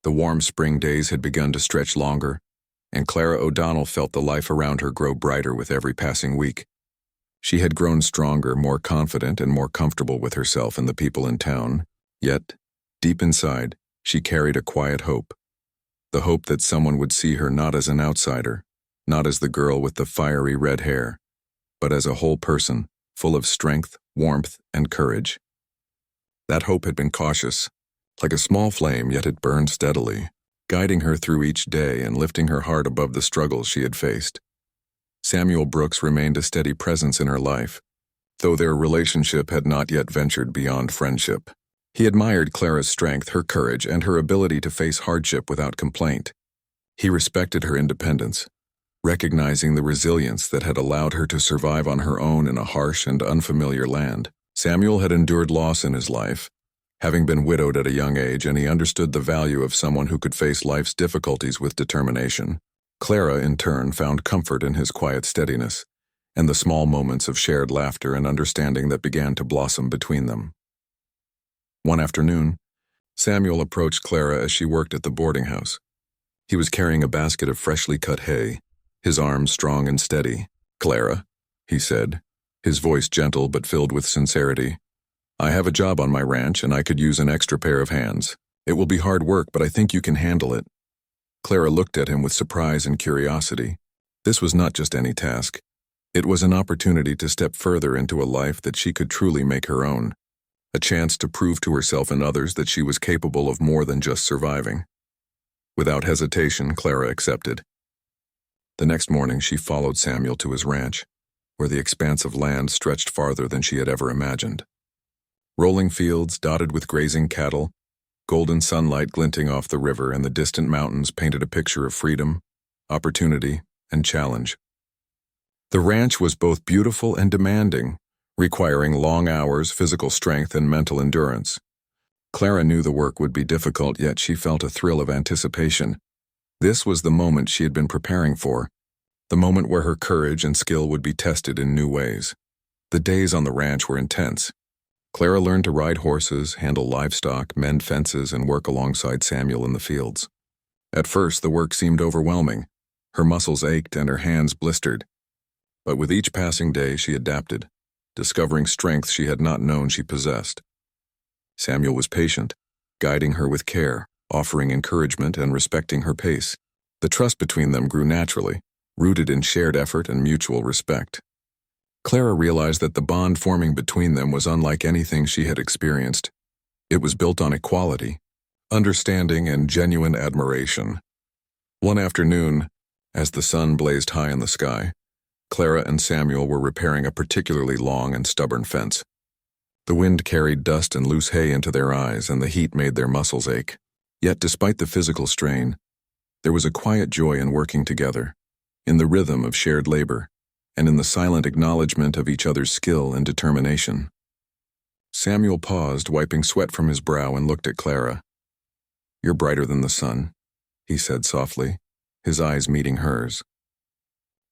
The warm spring days had begun to stretch longer, and Clara O'Donnell felt the life around her grow brighter with every passing week. She had grown stronger, more confident, and more comfortable with herself and the people in town, yet, deep inside, she carried a quiet hope. The hope that someone would see her not as an outsider, not as the girl with the fiery red hair, but as a whole person, full of strength, warmth, and courage. That hope had been cautious, like a small flame, yet it burned steadily, guiding her through each day and lifting her heart above the struggles she had faced. Samuel Brooks remained a steady presence in her life, though their relationship had not yet ventured beyond friendship. He admired Clara's strength, her courage, and her ability to face hardship without complaint. He respected her independence, recognizing the resilience that had allowed her to survive on her own in a harsh and unfamiliar land. Samuel had endured loss in his life, having been widowed at a young age, and he understood the value of someone who could face life's difficulties with determination. Clara, in turn, found comfort in his quiet steadiness, and the small moments of shared laughter and understanding that began to blossom between them. One afternoon, Samuel approached Clara as she worked at the boarding house. He was carrying a basket of freshly cut hay, his arms strong and steady. "Clara," he said, his voice gentle but filled with sincerity, "I have a job on my ranch and I could use an extra pair of hands. It will be hard work, but I think you can handle it." Clara looked at him with surprise and curiosity. This was not just any task. It was an opportunity to step further into a life that she could truly make her own. A chance to prove to herself and others that she was capable of more than just surviving. Without hesitation, Clara accepted. The next morning, she followed Samuel to his ranch, where the expanse of land stretched farther than she had ever imagined. Rolling fields dotted with grazing cattle, golden sunlight glinting off the river, and the distant mountains painted a picture of freedom, opportunity, and challenge. The ranch was both beautiful and demanding, requiring long hours, physical strength, and mental endurance. Clara knew the work would be difficult, yet she felt a thrill of anticipation. This was the moment she had been preparing for, the moment where her courage and skill would be tested in new ways. The days on the ranch were intense. Clara learned to ride horses, handle livestock, mend fences, and work alongside Samuel in the fields. At first, the work seemed overwhelming. Her muscles ached and her hands blistered. But with each passing day, she adapted, discovering strength she had not known she possessed. Samuel was patient, guiding her with care, offering encouragement and respecting her pace. The trust between them grew naturally, rooted in shared effort and mutual respect. Clara realized that the bond forming between them was unlike anything she had experienced. It was built on equality, understanding, and genuine admiration. One afternoon, as the sun blazed high in the sky, Clara and Samuel were repairing a particularly long and stubborn fence. The wind carried dust and loose hay into their eyes, and the heat made their muscles ache. Yet despite the physical strain, there was a quiet joy in working together, in the rhythm of shared labor, and in the silent acknowledgement of each other's skill and determination. Samuel paused, wiping sweat from his brow, and looked at Clara. "You're brighter than the sun," he said softly, his eyes meeting hers.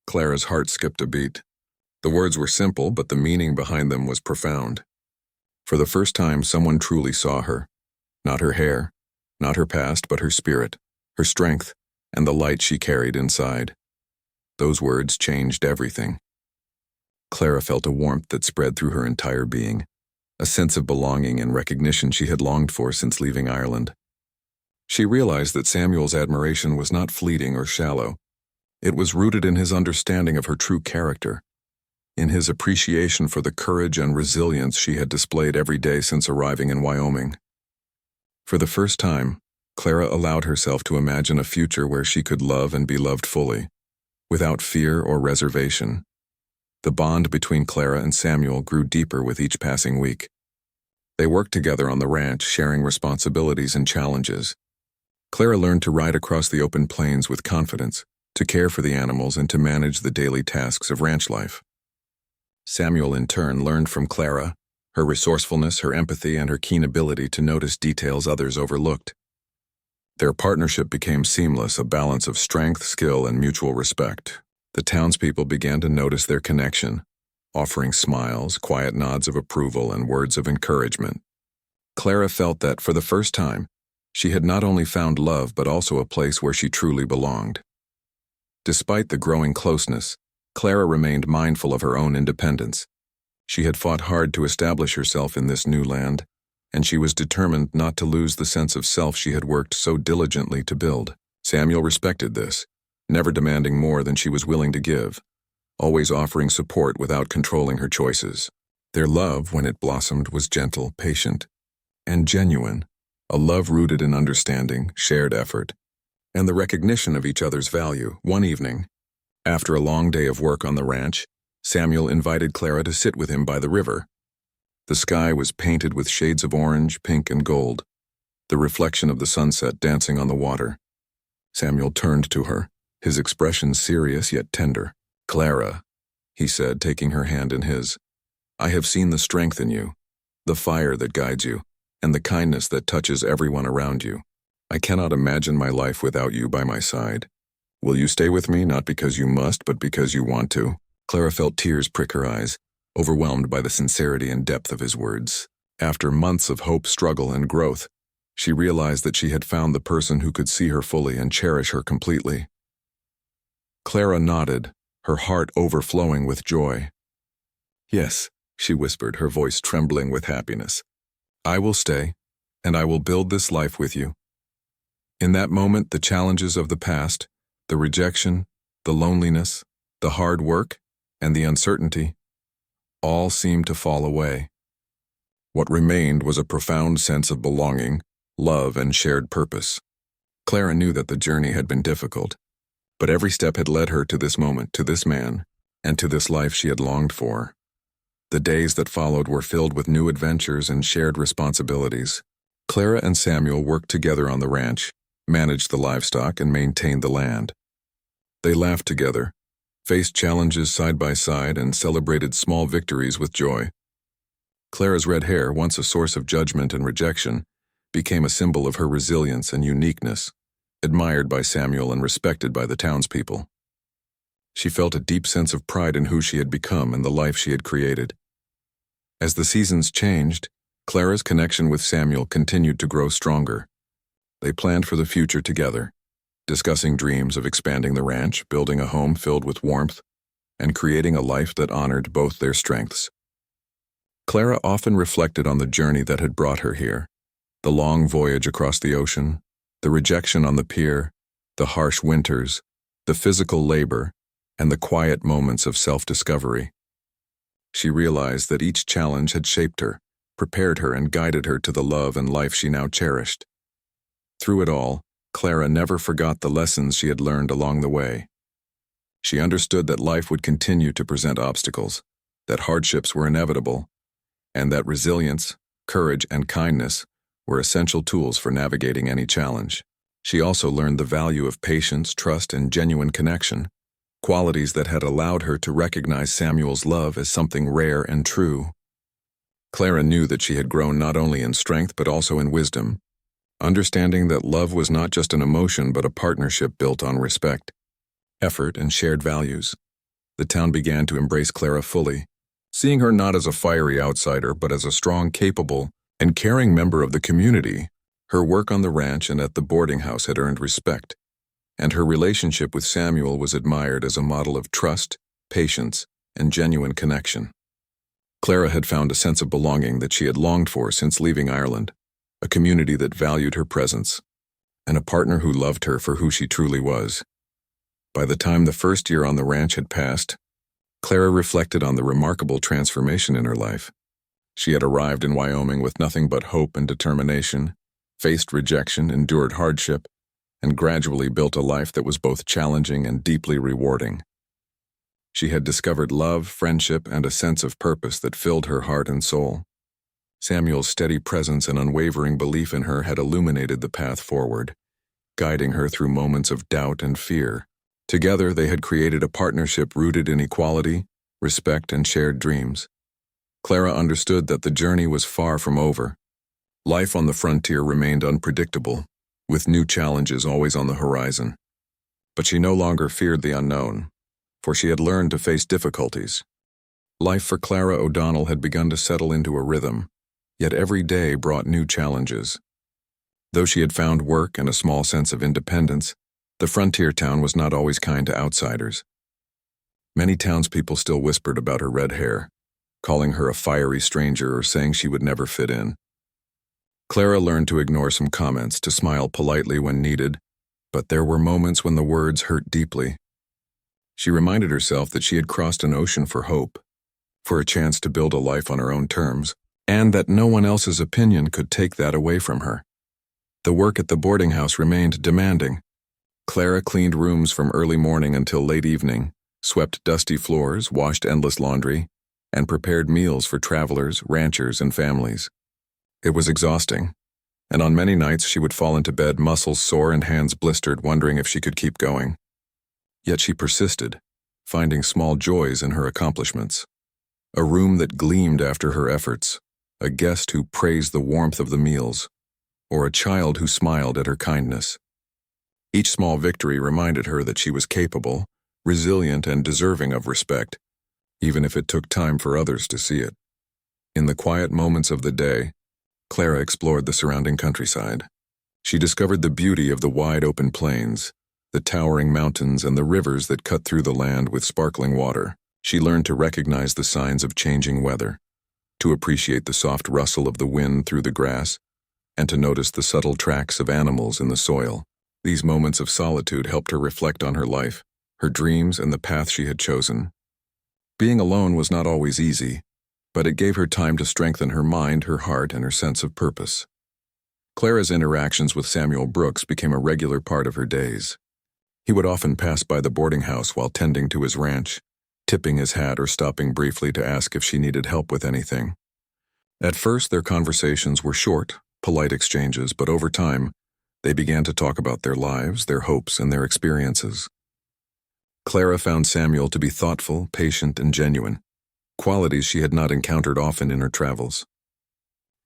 Clara's heart skipped a beat. The words were simple, but the meaning behind them was profound. For the first time, someone truly saw her. Not her hair, not her past, but her spirit, her strength, and the light she carried inside. Those words changed everything. Clara felt a warmth that spread through her entire being, a sense of belonging and recognition she had longed for since leaving Ireland. She realized that Samuel's admiration was not fleeting or shallow. It was rooted in his understanding of her true character, in his appreciation for the courage and resilience she had displayed every day since arriving in Wyoming. For the first time, Clara allowed herself to imagine a future where she could love and be loved fully, without fear or reservation. The bond between Clara and Samuel grew deeper with each passing week. They worked together on the ranch, sharing responsibilities and challenges. Clara learned to ride across the open plains with confidence, to care for the animals, and to manage the daily tasks of ranch life. Samuel, in turn, learned from Clara, her resourcefulness, her empathy, and her keen ability to notice details others overlooked. Their partnership became seamless, a balance of strength, skill, and mutual respect. The townspeople began to notice their connection, offering smiles, quiet nods of approval, and words of encouragement. Clara felt that, for the first time, She had not only found love but also a place where she truly belonged. Despite the growing closeness, Clara remained mindful of her own independence. She had fought hard to establish herself in this new land, and she was determined not to lose the sense of self she had worked so diligently to build. Samuel respected this, never demanding more than she was willing to give, always offering support without controlling her choices. Their love, when it blossomed, was gentle, patient, and genuine, a love rooted in understanding, shared effort, and the recognition of each other's value. One evening, after a long day of work on the ranch, Samuel invited Clara to sit with him by the river. The sky was painted with shades of orange, pink, and gold, the reflection of the sunset dancing on the water. Samuel turned to her, his expression serious yet tender. "Clara," he said, taking her hand in his, "I have seen the strength in you, the fire that guides you, and the kindness that touches everyone around you. I cannot imagine my life without you by my side. Will you stay with me, not because you must, but because you want to?" Clara felt tears prick her eyes, overwhelmed by the sincerity and depth of his words. After months of hope, struggle, and growth, she realized that she had found the person who could see her fully and cherish her completely. Clara nodded, her heart overflowing with joy. "Yes," she whispered, her voice trembling with happiness. "I will stay, and I will build this life with you." In that moment, the challenges of the past, the rejection, the loneliness, the hard work, and the uncertainty, all seemed to fall away. What remained was a profound sense of belonging, love, and shared purpose. Clara knew that the journey had been difficult, but every step had led her to this moment, to this man, and to this life she had longed for. The days that followed were filled with new adventures and shared responsibilities. Clara and Samuel worked together on the ranch, managed the livestock, and maintained the land. They laughed together, faced challenges side by side, and celebrated small victories with joy. Clara's red hair, once a source of judgment and rejection, became a symbol of her resilience and uniqueness, admired by Samuel and respected by the townspeople. She felt a deep sense of pride in who she had become and the life she had created. As the seasons changed, Clara's connection with Samuel continued to grow stronger. They planned for the future together, discussing dreams of expanding the ranch, building a home filled with warmth, and creating a life that honored both their strengths. Clara often reflected on the journey that had brought her here, the long voyage across the ocean, the rejection on the pier, the harsh winters, the physical labor, and the quiet moments of self-discovery. She realized that each challenge had shaped her, prepared her, and guided her to the love and life she now cherished. Through it all, Clara never forgot the lessons she had learned along the way. She understood that life would continue to present obstacles, that hardships were inevitable, and that resilience, courage, and kindness were essential tools for navigating any challenge. She also learned the value of patience, trust, and genuine connection, qualities that had allowed her to recognize Samuel's love as something rare and true. Clara knew that she had grown not only in strength but also in wisdom, understanding that love was not just an emotion but a partnership built on respect, effort, and shared values. The town began to embrace Clara fully, seeing her not as a fiery outsider but as a strong, capable, and caring member of the community. Her work on the ranch and at the boarding house had earned respect, and her relationship with Samuel was admired as a model of trust, patience, and genuine connection. Clara had found a sense of belonging that she had longed for since leaving Ireland, a community that valued her presence, and a partner who loved her for who she truly was. By the time the first year on the ranch had passed, Clara reflected on the remarkable transformation in her life. She had arrived in Wyoming with nothing but hope and determination, faced rejection, endured hardship, and gradually built a life that was both challenging and deeply rewarding. She had discovered love, friendship, and a sense of purpose that filled her heart and soul. Samuel's steady presence and unwavering belief in her had illuminated the path forward, guiding her through moments of doubt and fear. Together, they had created a partnership rooted in equality, respect, and shared dreams. Clara understood that the journey was far from over. Life on the frontier remained unpredictable, with new challenges always on the horizon. But she no longer feared the unknown, for she had learned to face difficulties. Life for Clara O'Donnell had begun to settle into a rhythm, yet every day brought new challenges. Though she had found work and a small sense of independence, the frontier town was not always kind to outsiders. Many townspeople still whispered about her red hair, calling her a fiery stranger or saying she would never fit in. Clara learned to ignore some comments, to smile politely when needed, but there were moments when the words hurt deeply. She reminded herself that she had crossed an ocean for hope, for a chance to build a life on her own terms, and that no one else's opinion could take that away from her. The work at the boarding house remained demanding. Clara cleaned rooms from early morning until late evening, swept dusty floors, washed endless laundry, and prepared meals for travelers, ranchers, and families. It was exhausting, and on many nights she would fall into bed, muscles sore and hands blistered, wondering if she could keep going. Yet she persisted, finding small joys in her accomplishments. A room that gleamed after her efforts, a guest who praised the warmth of the meals, or a child who smiled at her kindness. Each small victory reminded her that she was capable, resilient, and deserving of respect, even if it took time for others to see it. In the quiet moments of the day, Clara explored the surrounding countryside. She discovered the beauty of the wide open plains, the towering mountains, and the rivers that cut through the land with sparkling water. She learned to recognize the signs of changing weather, to appreciate the soft rustle of the wind through the grass, and to notice the subtle tracks of animals in the soil. These moments of solitude helped her reflect on her life, her dreams, and the path she had chosen. Being alone was not always easy, but it gave her time to strengthen her mind, her heart, and her sense of purpose. Clara's interactions with Samuel Brooks became a regular part of her days. He would often pass by the boarding house while tending to his ranch, tipping his hat or stopping briefly to ask if she needed help with anything. At first, their conversations were short, polite exchanges, but over time, they began to talk about their lives, their hopes, and their experiences. Clara found Samuel to be thoughtful, patient, and genuine, qualities she had not encountered often in her travels.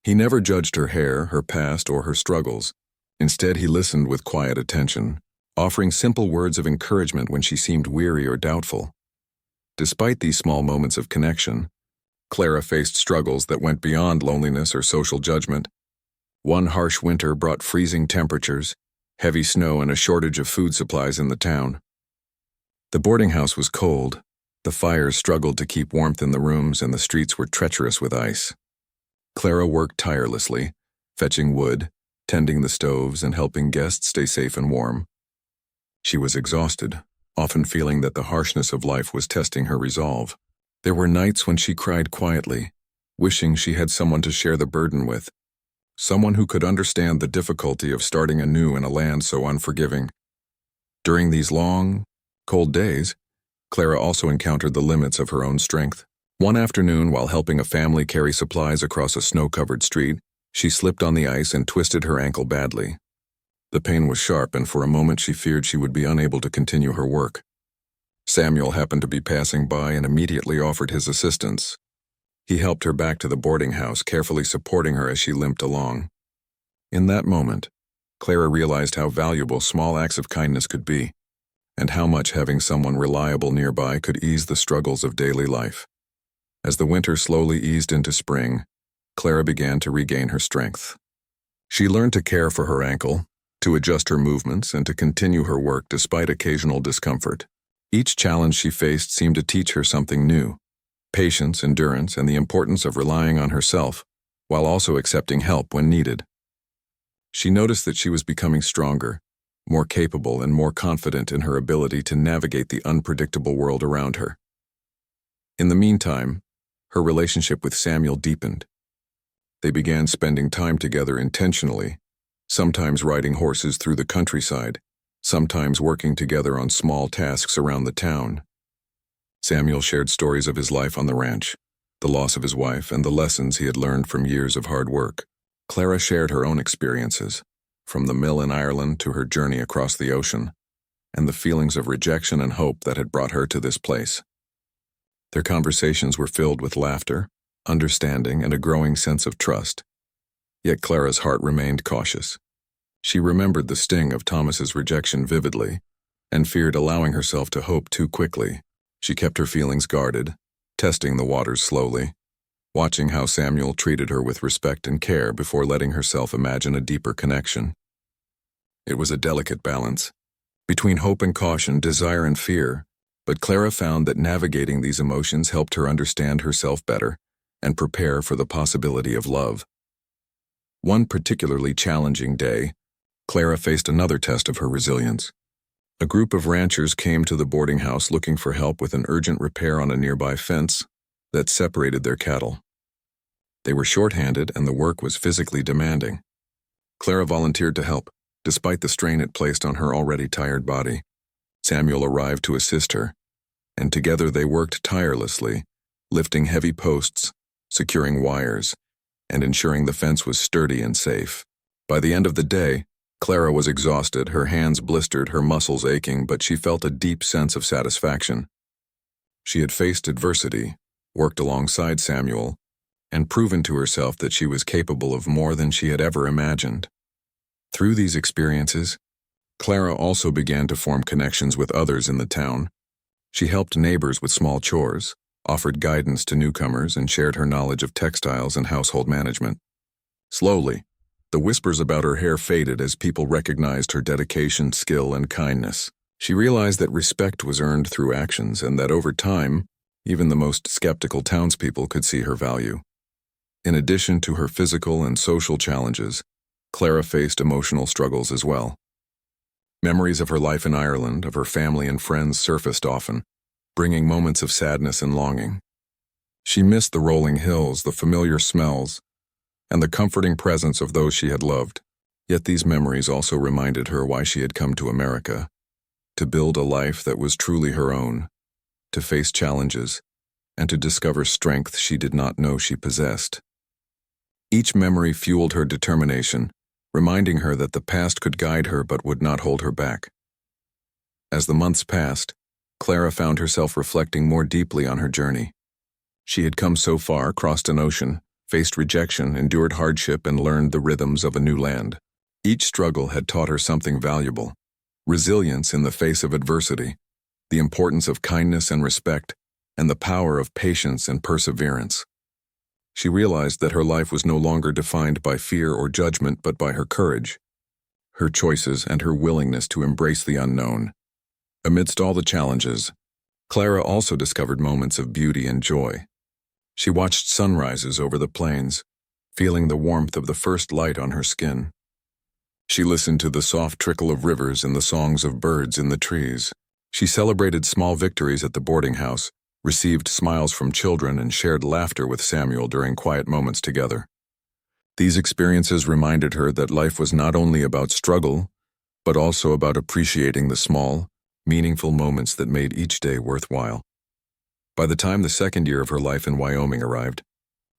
He never judged her hair, her past, or her struggles. Instead, he listened with quiet attention, offering simple words of encouragement when she seemed weary or doubtful. Despite these small moments of connection, Clara faced struggles that went beyond loneliness or social judgment. One harsh winter brought freezing temperatures, heavy snow, and a shortage of food supplies in the town. The boarding house was cold. The fires struggled to keep warmth in the rooms, and the streets were treacherous with ice. Clara worked tirelessly, fetching wood, tending the stoves, and helping guests stay safe and warm. She was exhausted, often feeling that the harshness of life was testing her resolve. There were nights when she cried quietly, wishing she had someone to share the burden with, someone who could understand the difficulty of starting anew in a land so unforgiving. During these long, cold days, Clara also encountered the limits of her own strength. One afternoon, while helping a family carry supplies across a snow-covered street, she slipped on the ice and twisted her ankle badly. The pain was sharp, and for a moment she feared she would be unable to continue her work. Samuel happened to be passing by and immediately offered his assistance. He helped her back to the boarding house, carefully supporting her as she limped along. In that moment, Clara realized how valuable small acts of kindness could be, and how much having someone reliable nearby could ease the struggles of daily life. As the winter slowly eased into spring, Clara began to regain her strength. She learned to care for her ankle, to adjust her movements, and to continue her work despite occasional discomfort. Each challenge she faced seemed to teach her something new: patience, endurance, and the importance of relying on herself, while also accepting help when needed. She noticed that she was becoming stronger, more capable, and more confident in her ability to navigate the unpredictable world around her. In the meantime, her relationship with Samuel deepened. They began spending time together intentionally, sometimes riding horses through the countryside, sometimes working together on small tasks around the town. Samuel shared stories of his life on the ranch, the loss of his wife, and the lessons he had learned from years of hard work. Clara shared her own experiences, from the mill in Ireland to her journey across the ocean, and the feelings of rejection and hope that had brought her to this place. Their conversations were filled with laughter, understanding, and a growing sense of trust. Yet Clara's heart remained cautious. She remembered the sting of Thomas's rejection vividly, and feared allowing herself to hope too quickly. She kept her feelings guarded, testing the waters slowly. watching how Samuel treated her with respect and care before letting herself imagine a deeper connection. It was a delicate balance, between hope and caution, desire and fear, but Clara found that navigating these emotions helped her understand herself better and prepare for the possibility of love. One particularly challenging day, Clara faced another test of her resilience. A group of ranchers came to the boarding house looking for help with an urgent repair on a nearby fence that separated their cattle. They were short-handed and the work was physically demanding. Clara volunteered to help, despite the strain it placed on her already tired body. Samuel arrived to assist her, and together they worked tirelessly, lifting heavy posts, securing wires, and ensuring the fence was sturdy and safe. By the end of the day, Clara was exhausted, her hands blistered, her muscles aching, but she felt a deep sense of satisfaction. She had faced adversity, worked alongside Samuel, and proven to herself that she was capable of more than she had ever imagined. Through these experiences, Clara also began to form connections with others in the town. She helped neighbors with small chores, offered guidance to newcomers, and shared her knowledge of textiles and household management. Slowly, the whispers about her hair faded as people recognized her dedication, skill, and kindness. She realized that respect was earned through actions and that over time, even the most skeptical townspeople could see her value. In addition to her physical and social challenges, Clara faced emotional struggles as well. Memories of her life in Ireland, of her family and friends surfaced often, bringing moments of sadness and longing. She missed the rolling hills, the familiar smells, and the comforting presence of those she had loved. Yet these memories also reminded her why she had come to America, to build a life that was truly her own, to face challenges, and to discover strength she did not know she possessed. Each memory fueled her determination, reminding her that the past could guide her but would not hold her back. As the months passed, Clara found herself reflecting more deeply on her journey. She had come so far, crossed an ocean, faced rejection, endured hardship, and learned the rhythms of a new land. Each struggle had taught her something valuable: resilience in the face of adversity, the importance of kindness and respect, and the power of patience and perseverance. She realized that her life was no longer defined by fear or judgment but by her courage, her choices, and her willingness to embrace the unknown. Amidst all the challenges, Clara also discovered moments of beauty and joy. She watched sunrises over the plains, feeling the warmth of the first light on her skin. She listened to the soft trickle of rivers and the songs of birds in the trees. She celebrated small victories at the boarding house, received smiles from children, and shared laughter with Samuel during quiet moments together. These experiences reminded her that life was not only about struggle, but also about appreciating the small, meaningful moments that made each day worthwhile. By the time the second year of her life in Wyoming arrived,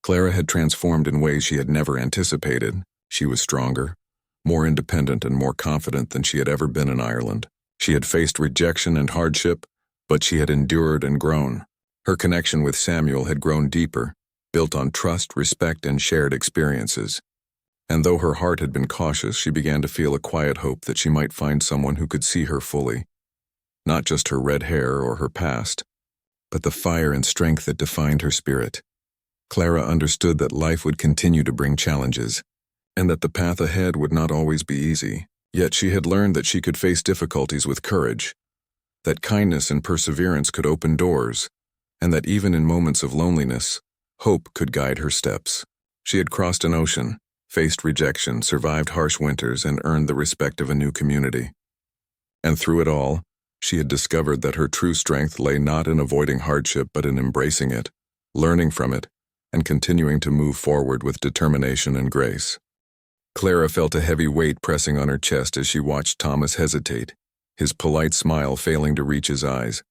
Clara had transformed in ways she had never anticipated. She was stronger, more independent, and more confident than she had ever been in Ireland. She had faced rejection and hardship, but she had endured and grown. Her connection with Samuel had grown deeper, built on trust, respect, and shared experiences. And though her heart had been cautious, she began to feel a quiet hope that she might find someone who could see her fully. Not just her red hair or her past, but the fire and strength that defined her spirit. Clara understood that life would continue to bring challenges, and that the path ahead would not always be easy. Yet she had learned that she could face difficulties with courage, that kindness and perseverance could open doors, and that even in moments of loneliness, hope could guide her steps. She had crossed an ocean, faced rejection, survived harsh winters, and earned the respect of a new community. And through it all, she had discovered that her true strength lay not in avoiding hardship but in embracing it, learning from it, and continuing to move forward with determination and grace. Clara felt a heavy weight pressing on her chest as she watched Thomas hesitate, his polite smile failing to reach his eyes.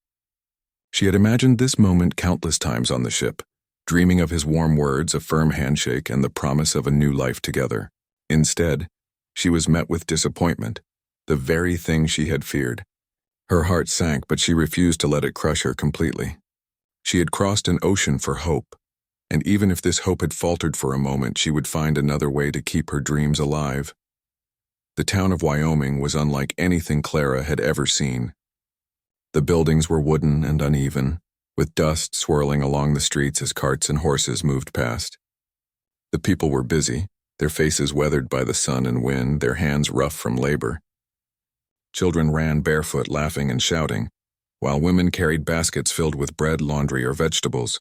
She had imagined this moment countless times on the ship, dreaming of his warm words, a firm handshake, and the promise of a new life together. Instead, she was met with disappointment, the very thing she had feared. Her heart sank, but she refused to let it crush her completely. She had crossed an ocean for hope, and even if this hope had faltered for a moment, she would find another way to keep her dreams alive. The town of Wyoming was unlike anything Clara had ever seen. The buildings were wooden and uneven, with dust swirling along the streets as carts and horses moved past. The people were busy, their faces weathered by the sun and wind, their hands rough from labor. Children ran barefoot, laughing and shouting, while women carried baskets filled with bread, laundry, or vegetables.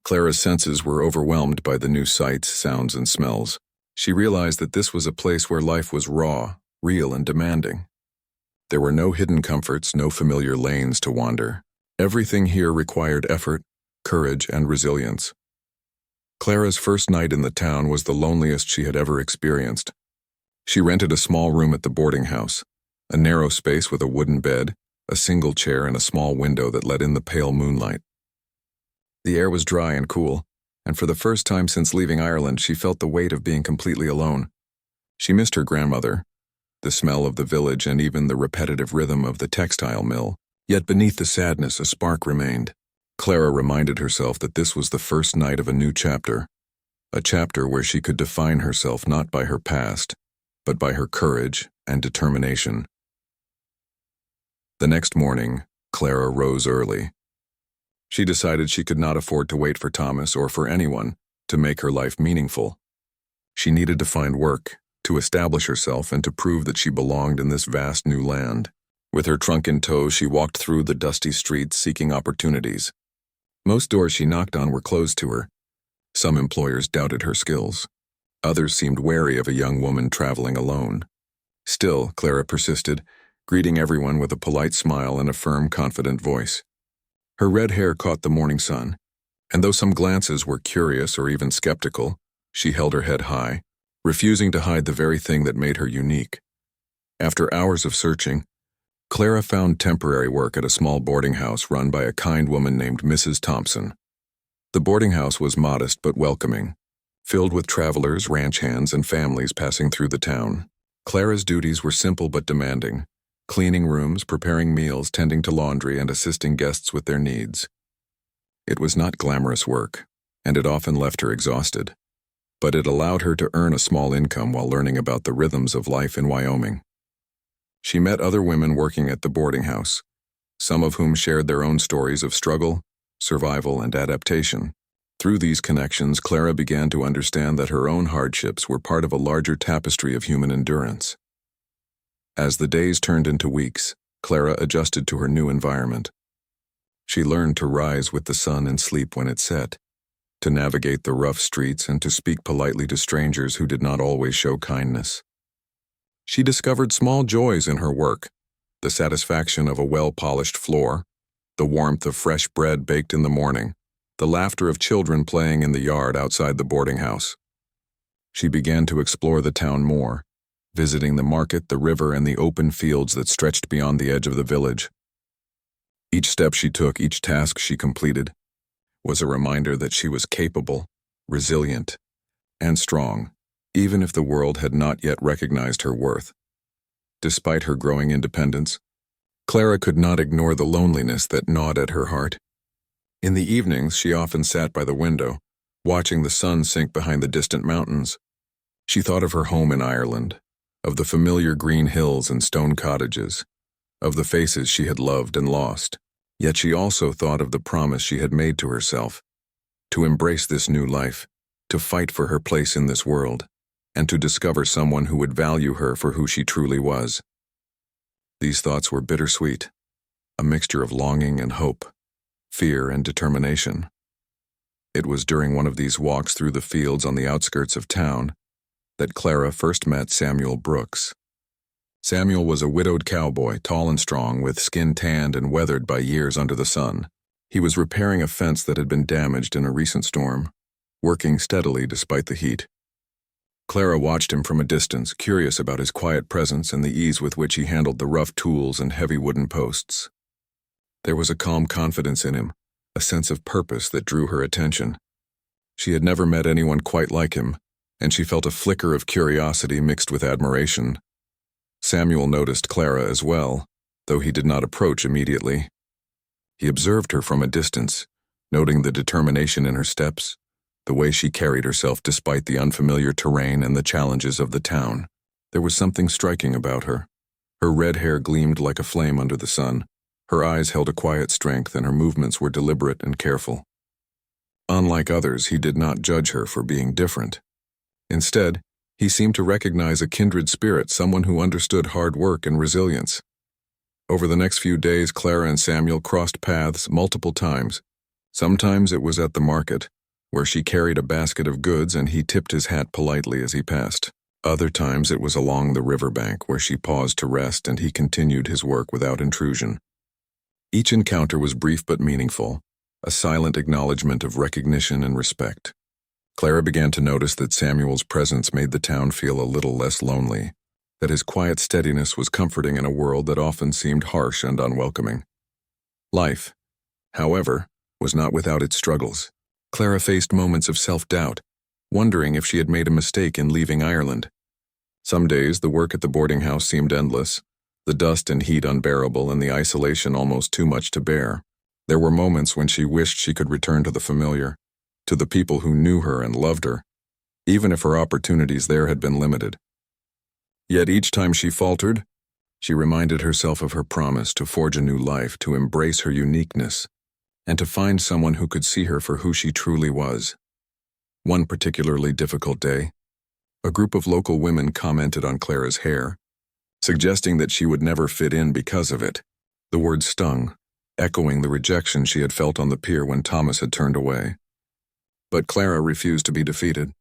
Clara's senses were overwhelmed by the new sights, sounds, and smells. She realized that this was a place where life was raw, real, and demanding. There were no hidden comforts, no familiar lanes to wander. Everything here required effort, courage, and resilience. Clara's first night in the town was the loneliest she had ever experienced. She rented a small room at the boarding house, a narrow space with a wooden bed, a single chair, and a small window that let in the pale moonlight. The air was dry and cool, and for the first time since leaving Ireland, she felt the weight of being completely alone. She missed her grandmother, the smell of the village, and even the repetitive rhythm of the textile mill. Yet beneath the sadness, a spark remained. Clara reminded herself that this was the first night of a new chapter, a chapter where she could define herself not by her past, but by her courage and determination. The next morning, Clara rose early. She decided she could not afford to wait for Thomas or for anyone to make her life meaningful. She needed to find work, to establish herself, and to prove that she belonged in this vast new land. With her trunk in tow, she walked through the dusty streets seeking opportunities. Most doors she knocked on were closed to her. Some employers doubted her skills. Others seemed wary of a young woman traveling alone. Still, Clara persisted, greeting everyone with a polite smile and a firm, confident voice. Her red hair caught the morning sun, and though some glances were curious or even skeptical, she held her head high, refusing to hide the very thing that made her unique. After hours of searching, Clara found temporary work at a small boarding house run by a kind woman named Mrs. Thompson. The boarding house was modest but welcoming, filled with travelers, ranch hands, and families passing through the town. Clara's duties were simple but demanding: cleaning rooms, preparing meals, tending to laundry, and assisting guests with their needs. It was not glamorous work, and it often left her exhausted, but it allowed her to earn a small income while learning about the rhythms of life in Wyoming. She met other women working at the boarding house, some of whom shared their own stories of struggle, survival, and adaptation. Through these connections, Clara began to understand that her own hardships were part of a larger tapestry of human endurance. As the days turned into weeks, Clara adjusted to her new environment. She learned to rise with the sun and sleep when it set, to navigate the rough streets, and to speak politely to strangers who did not always show kindness. She discovered small joys in her work: the satisfaction of a well-polished floor, the warmth of fresh bread baked in the morning, the laughter of children playing in the yard outside the boarding house. She began to explore the town more, visiting the market, the river, and the open fields that stretched beyond the edge of the village. Each step she took, each task she completed, was a reminder that she was capable, resilient, and strong, even if the world had not yet recognized her worth. Despite her growing independence, Clara could not ignore the loneliness that gnawed at her heart. In the evenings, she often sat by the window, watching the sun sink behind the distant mountains. She thought of her home in Ireland, of the familiar green hills and stone cottages, of the faces she had loved and lost. Yet she also thought of the promise she had made to herself: to embrace this new life, to fight for her place in this world, and to discover someone who would value her for who she truly was. These thoughts were bittersweet, a mixture of longing and hope, fear and determination. It was during one of these walks through the fields on the outskirts of town that Clara first met Samuel Brooks. Samuel was a widowed cowboy, tall and strong, with skin tanned and weathered by years under the sun. He was repairing a fence that had been damaged in a recent storm, working steadily despite the heat. Clara watched him from a distance, curious about his quiet presence and the ease with which he handled the rough tools and heavy wooden posts. There was a calm confidence in him, a sense of purpose that drew her attention. She had never met anyone quite like him, and she felt a flicker of curiosity mixed with admiration. Samuel noticed Clara as well, though he did not approach immediately. He observed her from a distance, noting the determination in her steps, the way she carried herself despite the unfamiliar terrain and the challenges of the town. There was something striking about her. Her red hair gleamed like a flame under the sun, Her eyes held a quiet strength and her movements were deliberate and careful. Unlike others, he did not judge her for being different. Instead, he seemed to recognize a kindred spirit, someone who understood hard work and resilience. Over the next few days, Clara and Samuel crossed paths multiple times. Sometimes it was at the market, where she carried a basket of goods and he tipped his hat politely as he passed. Other times it was along the riverbank, where she paused to rest and he continued his work without intrusion. Each encounter was brief but meaningful, a silent acknowledgement of recognition and respect. Clara began to notice that Samuel's presence made the town feel a little less lonely, that his quiet steadiness was comforting in a world that often seemed harsh and unwelcoming. Life, however, was not without its struggles. Clara faced moments of self-doubt, wondering if she had made a mistake in leaving Ireland. Some days the work at the boarding house seemed endless, the dust and heat unbearable and the isolation almost too much to bear. There were moments when she wished she could return to the familiar, to the people who knew her and loved her, even if her opportunities there had been limited. Yet each time she faltered, she reminded herself of her promise to forge a new life, to embrace her uniqueness, and to find someone who could see her for who she truly was. One particularly difficult day, a group of local women commented on Clara's hair, suggesting that she would never fit in because of it. The word stung, echoing the rejection she had felt on the pier when Thomas had turned away. But Clara refused to be defeated.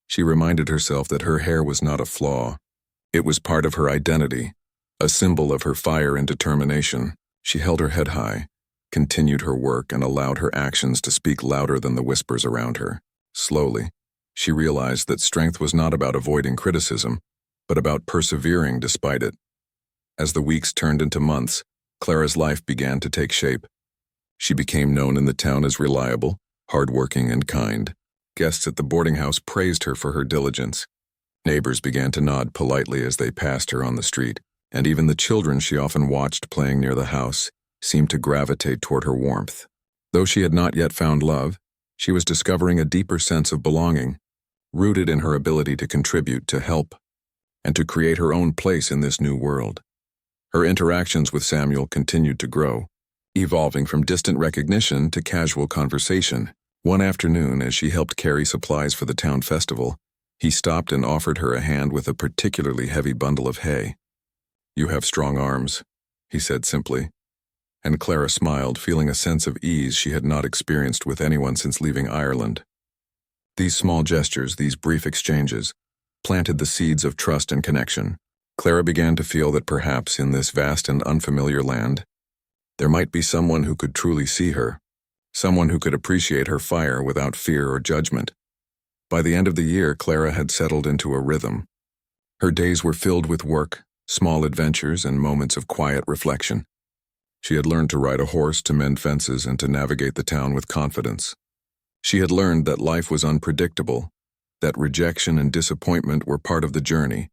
She reminded herself that her hair was not a flaw. It was part of her identity, a symbol of her fire and determination. She held her head high, continued her work, and allowed her actions to speak louder than the whispers around her. Slowly, she realized that strength was not about avoiding criticism, but about persevering despite it. As the weeks turned into months, Clara's life began to take shape. She became known in the town as reliable, hardworking, and kind. Guests at the boarding house praised her for her diligence. Neighbors began to nod politely as they passed her on the street, and even the children she often watched playing near the house seemed to gravitate toward her warmth. Though she had not yet found love, she was discovering a deeper sense of belonging, rooted in her ability to contribute, to help, and to create her own place in this new world. Her interactions with Samuel continued to grow, evolving from distant recognition to casual conversation. One afternoon, as she helped carry supplies for the town festival, he stopped and offered her a hand with a particularly heavy bundle of hay. "You have strong arms," he said simply, and Clara smiled, feeling a sense of ease she had not experienced with anyone since leaving Ireland. These small gestures, these brief exchanges, planted the seeds of trust and connection. Clara began to feel that perhaps in this vast and unfamiliar land, there might be someone who could truly see her, someone who could appreciate her fire without fear or judgment. By the end of the year, Clara had settled into a rhythm. Her days were filled with work, small adventures, and moments of quiet reflection. She had learned to ride a horse, to mend fences, and to navigate the town with confidence. She had learned that life was unpredictable, that rejection and disappointment were part of the journey,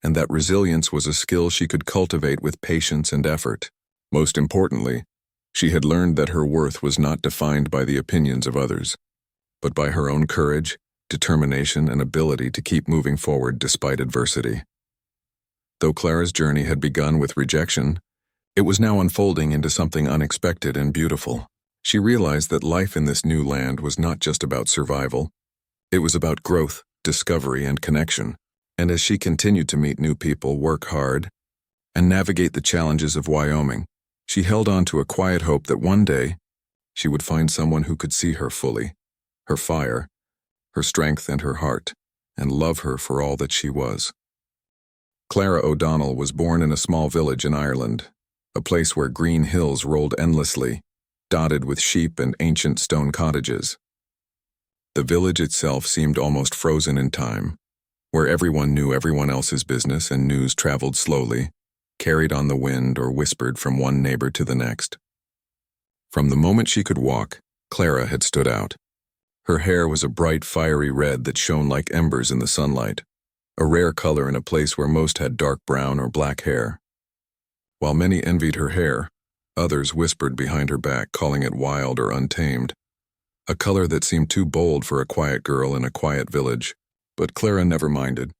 and that resilience was a skill she could cultivate with patience and effort. Most importantly, she had learned that her worth was not defined by the opinions of others, but by her own courage, determination, and ability to keep moving forward despite adversity. Though Clara's journey had begun with rejection, it was now unfolding into something unexpected and beautiful. She realized that life in this new land was not just about survival. It was about growth, discovery, and connection. And as she continued to meet new people, work hard, and navigate the challenges of Wyoming, she held on to a quiet hope that one day she would find someone who could see her fully, her fire, her strength, and her heart, and love her for all that she was. Clara O'Donnell was born in a small village in Ireland, a place where green hills rolled endlessly, dotted with sheep and ancient stone cottages. The village itself seemed almost frozen in time, where everyone knew everyone else's business and news traveled slowly, carried on the wind or whispered from one neighbor to the next. From the moment she could walk, Clara had stood out. Her hair was a bright, fiery red that shone like embers in the sunlight, a rare color in a place where most had dark brown or black hair. While many envied her hair, others whispered behind her back, calling it wild or untamed, a color that seemed too bold for a quiet girl in a quiet village. But Clara never minded.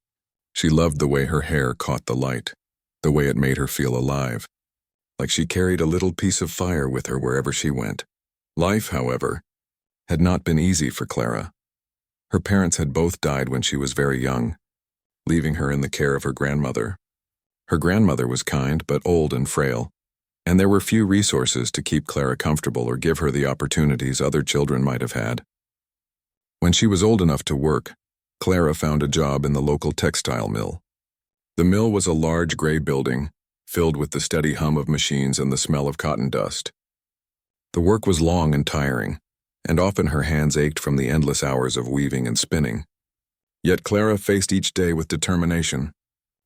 She loved the way her hair caught the light, the way it made her feel alive. like she carried a little piece of fire with her wherever she went. Life, however, had not been easy for Clara. Her parents had both died when she was very young, leaving her in the care of her grandmother. Her grandmother was kind but old and frail, and there were few resources to keep Clara comfortable or give her the opportunities other children might have had. When she was old enough to work, Clara found a job in the local textile mill. The mill was a large gray building, filled with the steady hum of machines and the smell of cotton dust. The work was long and tiring, and often her hands ached from the endless hours of weaving and spinning. Yet Clara faced each day with determination.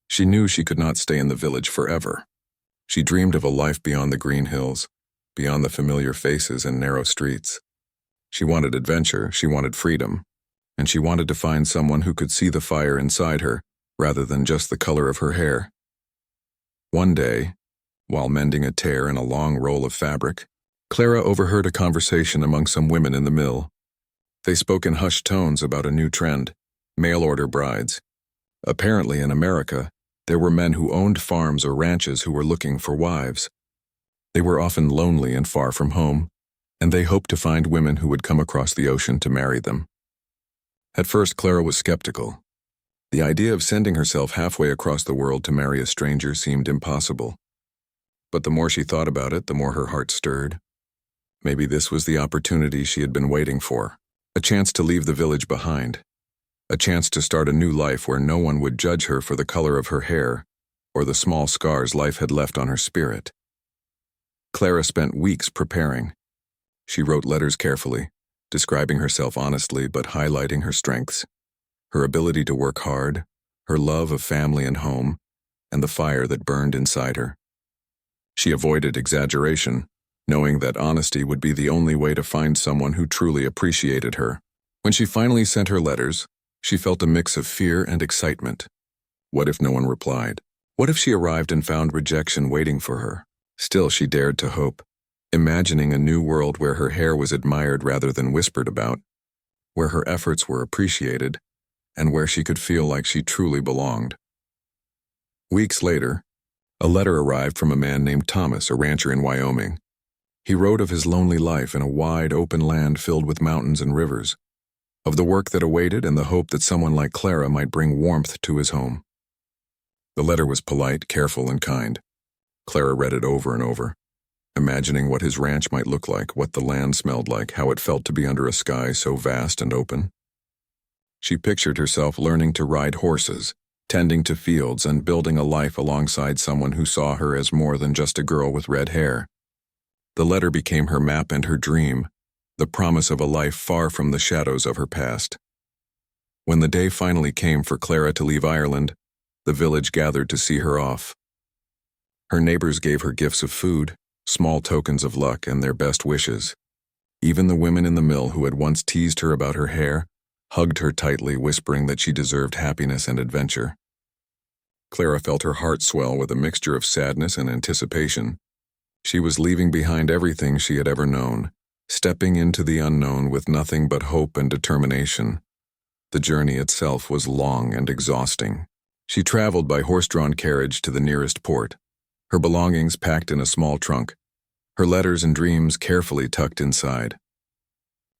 She knew she could not stay in the village forever. She dreamed of a life beyond the green hills, beyond the familiar faces and narrow streets. She wanted adventure, she wanted freedom, and she wanted to find someone who could see the fire inside her rather than just the color of her hair. One day, while mending a tear in a long roll of fabric, Clara overheard a conversation among some women in the mill. They spoke in hushed tones about a new trend: mail-order brides. Apparently in America, there were men who owned farms or ranches who were looking for wives. They were often lonely and far from home, and they hoped to find women who would come across the ocean to marry them. At first, Clara was skeptical. The idea of sending herself halfway across the world to marry a stranger seemed impossible. But the more she thought about it, the more her heart stirred. Maybe this was the opportunity she had been waiting for, a chance to leave the village behind, a chance to start a new life where no one would judge her for the color of her hair or the small scars life had left on her spirit. Clara spent weeks preparing. She wrote letters carefully, describing herself honestly but highlighting her strengths, her ability to work hard, her love of family and home, and the fire that burned inside her. She avoided exaggeration, knowing that honesty would be the only way to find someone who truly appreciated her. When she finally sent her letters, she felt a mix of fear and excitement. What if no one replied? What if she arrived and found rejection waiting for her? Still, she dared to hope, imagining a new world where her hair was admired rather than whispered about, where her efforts were appreciated, and where she could feel like she truly belonged. Weeks later, a letter arrived from a man named Thomas, a rancher in Wyoming. He wrote of his lonely life in a wide, open land filled with mountains and rivers, of the work that awaited and the hope that someone like Clara might bring warmth to his home. The letter was polite, careful, and kind. Clara read it over and over, imagining what his ranch might look like, what the land smelled like, how it felt to be under a sky so vast and open. She pictured herself learning to ride horses, tending to fields, and building a life alongside someone who saw her as more than just a girl with red hair. The letter became her map and her dream, the promise of a life far from the shadows of her past. When the day finally came for Clara to leave Ireland, the village gathered to see her off. Her neighbors gave her gifts of food, small tokens of luck, and their best wishes. Even the women in the mill who had once teased her about her hair hugged her tightly, whispering that she deserved happiness and adventure. Clara felt her heart swell with a mixture of sadness and anticipation. She was leaving behind everything she had ever known, stepping into the unknown with nothing but hope and determination. The journey itself was long and exhausting. She traveled by horse-drawn carriage to the nearest port, her belongings packed in a small trunk, her letters and dreams carefully tucked inside.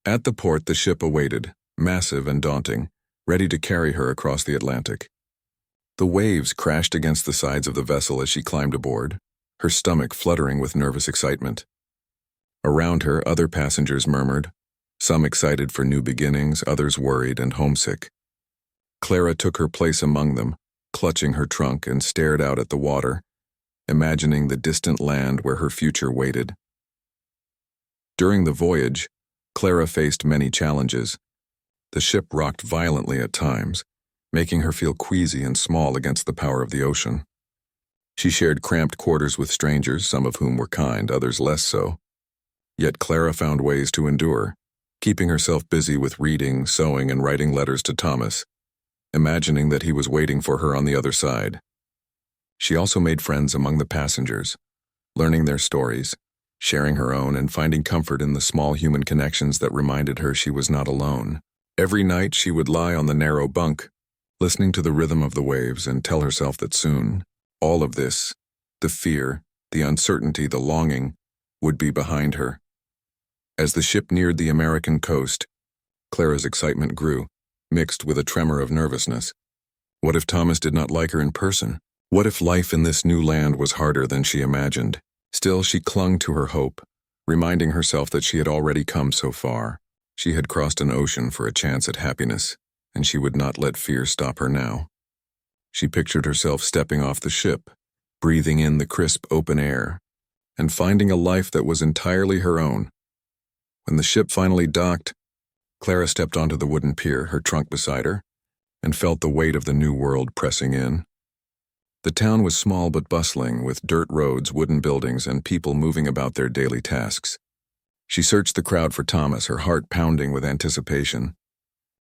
At the port, the ship awaited, massive and daunting, ready to carry her across the Atlantic. The waves crashed against the sides of the vessel as she climbed aboard, her stomach fluttering with nervous excitement. Around her, other passengers murmured, some excited for new beginnings, others worried and homesick. Clara took her place among them, clutching her trunk, and stared out at the water, imagining the distant land where her future waited. During the voyage, Clara faced many challenges. The ship rocked violently at times, making her feel queasy and small against the power of the ocean. She shared cramped quarters with strangers, some of whom were kind, others less so. Yet Clara found ways to endure, keeping herself busy with reading, sewing, and writing letters to Thomas, imagining that he was waiting for her on the other side. She also made friends among the passengers, learning their stories, sharing her own, and finding comfort in the small human connections that reminded her she was not alone. Every night she would lie on the narrow bunk, listening to the rhythm of the waves, and tell herself that soon, all of this, the fear, the uncertainty, the longing, would be behind her. As the ship neared the American coast, Clara's excitement grew, mixed with a tremor of nervousness. What if Thomas did not like her in person? What if life in this new land was harder than she imagined? Still, she clung to her hope, reminding herself that she had already come so far. She had crossed an ocean for a chance at happiness, and she would not let fear stop her now. She pictured herself stepping off the ship, breathing in the crisp open air, and finding a life that was entirely her own. When the ship finally docked, Clara stepped onto the wooden pier, her trunk beside her, and felt the weight of the new world pressing in. The town was small but bustling, with dirt roads, wooden buildings, and people moving about their daily tasks. She searched the crowd for Thomas, her heart pounding with anticipation.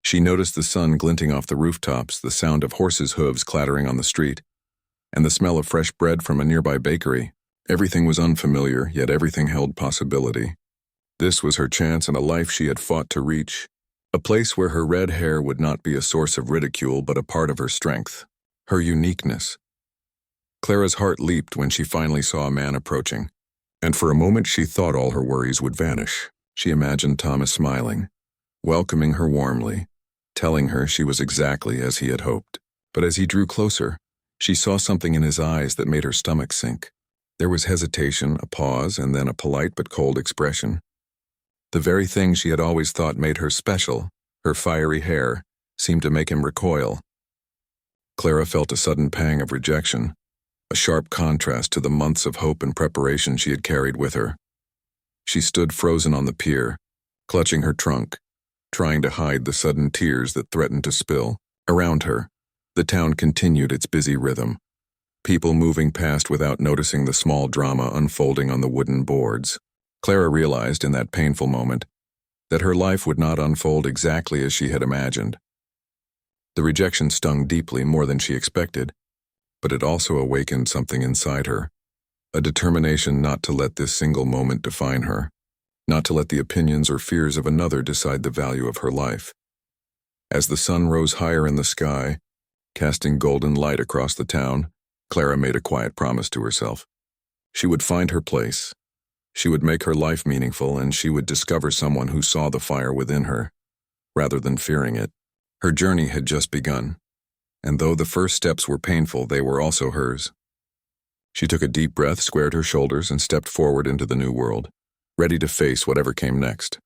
She noticed the sun glinting off the rooftops, the sound of horses' hooves clattering on the street, and the smell of fresh bread from a nearby bakery. Everything was unfamiliar, yet everything held possibility. This was her chance and a life she had fought to reach. A place where her red hair would not be a source of ridicule but a part of her strength, her uniqueness. Clara's heart leaped when she finally saw a man approaching, and for a moment she thought all her worries would vanish. She imagined Thomas smiling, welcoming her warmly, telling her she was exactly as he had hoped. But as he drew closer, she saw something in his eyes that made her stomach sink. There was hesitation, a pause, and then a polite but cold expression. The very thing she had always thought made her special, her fiery hair, seemed to make him recoil. Clara felt a sudden pang of rejection, a sharp contrast to the months of hope and preparation she had carried with her. She stood frozen on the pier, clutching her trunk, trying to hide the sudden tears that threatened to spill. Around her, the town continued its busy rhythm, people moving past without noticing the small drama unfolding on the wooden boards. Clara realized in that painful moment that her life would not unfold exactly as she had imagined. The rejection stung deeply, more than she expected, but it also awakened something inside her, a determination not to let this single moment define her, not to let the opinions or fears of another decide the value of her life. As the sun rose higher in the sky, casting golden light across the town, Clara made a quiet promise to herself. She would find her place. She would make her life meaningful, and she would discover someone who saw the fire within her, rather than fearing it. Her journey had just begun, and though the first steps were painful, they were also hers. She took a deep breath, squared her shoulders, and stepped forward into the new world, ready to face whatever came next.